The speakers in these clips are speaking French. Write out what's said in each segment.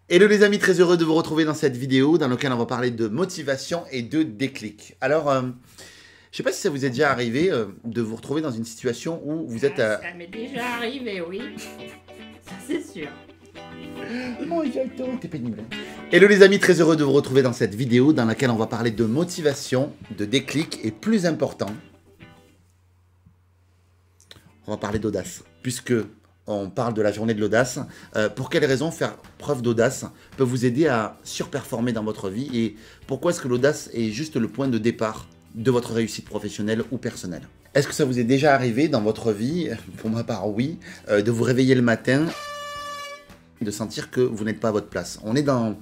Hello les amis, très heureux de vous retrouver dans cette vidéo dans laquelle on va parler de motivation et de déclic. Alors, je ne sais pas si ça vous est déjà arrivé de vous retrouver dans une situation où vous êtes Ah, ça m'est déjà arrivé, oui. Ça, c'est sûr. Bon, t'es pénible. Hello les amis, très heureux de vous retrouver dans cette vidéo dans laquelle on va parler de motivation, de déclic et plus important, on va parler d'audace. Puisque on parle de la journée de l'audace. Pour quelles raisons faire preuve d'audace peut vous aider à surperformer dans votre vie et pourquoi est-ce que l'audace est juste le point de départ de votre réussite professionnelle ou personnelle? Est-ce que ça vous est déjà arrivé dans votre vie, pour ma part oui, de vous réveiller le matin et de sentir que vous n'êtes pas à votre place? On est dans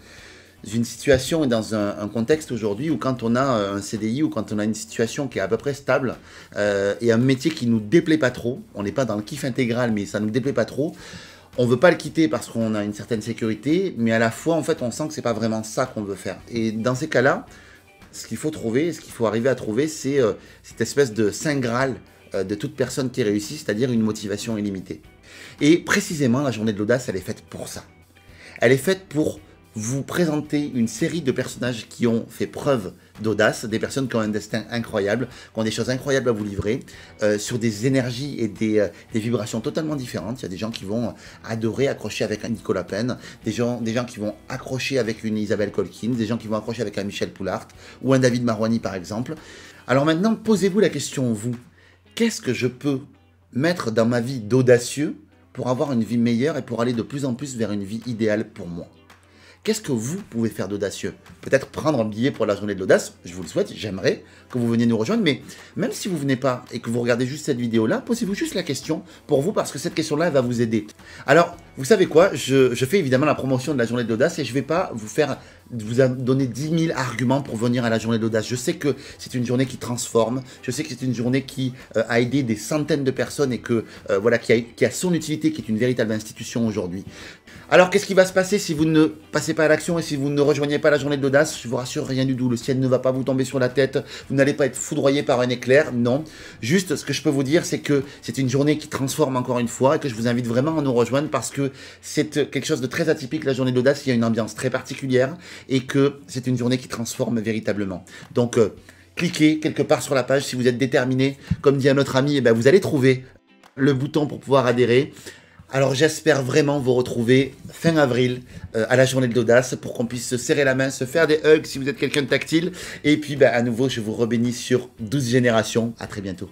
une situation et dans un contexte aujourd'hui où quand on a un CDI ou quand on a une situation qui est à peu près stable et un métier qui nous déplaît pas trop, on n'est pas dans le kiff intégral mais ça nous déplaît pas trop, on veut pas le quitter parce qu'on a une certaine sécurité, mais à la fois en fait on sent que c'est pas vraiment ça qu'on veut faire. Et dans ces cas-là, ce qu'il faut trouver, ce qu'il faut arriver à trouver, c'est cette espèce de saint graal de toute personne qui réussit, c'est-à-dire une motivation illimitée. Et précisément la journée de l'audace, elle est faite pour ça. Elle est faite pour vous présenter une série de personnages qui ont fait preuve d'audace, des personnes qui ont un destin incroyable, qui ont des choses incroyables à vous livrer, sur des énergies et des vibrations totalement différentes. Il y a des gens qui vont adorer accrocher avec un Nicolas Penn, des gens qui vont accrocher avec une Isabelle Colkin, des gens qui vont accrocher avec un Michel Poulart ou un David Marouani par exemple. Alors maintenant, posez-vous la question, vous, qu'est-ce que je peux mettre dans ma vie d'audacieux pour avoir une vie meilleure et pour aller de plus en plus vers une vie idéale pour moi? Qu'est-ce que vous pouvez faire d'audacieux? Peut-être prendre un billet pour la journée de l'audace, je vous le souhaite, j'aimerais que vous veniez nous rejoindre, mais même si vous venez pas et que vous regardez juste cette vidéo-là, posez-vous juste la question pour vous, parce que cette question-là, elle va vous aider. Alors, vous savez quoi, je fais évidemment la promotion de la journée de l'audace et je vais pas vous donner 10 000 arguments pour venir à la journée de l'audace. Je sais que c'est une journée qui transforme, je sais que c'est une journée qui a aidé des centaines de personnes et que voilà, qui a son utilité, qui est une véritable institution aujourd'hui. Alors, qu'est-ce qui va se passer si vous ne passez pas à l'action et si vous ne rejoignez pas la journée de l'audace? Je vous rassure, rien du tout. Le ciel ne va pas vous tomber sur la tête. Vous n'allez pas être foudroyé par un éclair. Non. Juste, ce que je peux vous dire, c'est que c'est une journée qui transforme encore une fois et que je vous invite vraiment à nous rejoindre parce que c'est quelque chose de très atypique, la journée de l'audace. Il y a une ambiance très particulière et que c'est une journée qui transforme véritablement. Donc, cliquez quelque part sur la page si vous êtes déterminé. Comme dit un autre ami, eh ben, vous allez trouver le bouton pour pouvoir adhérer. Alors j'espère vraiment vous retrouver fin avril à la journée de l'audace pour qu'on puisse se serrer la main, se faire des hugs si vous êtes quelqu'un de tactile. Et puis à nouveau, je vous rebénis sur 12 générations. À très bientôt.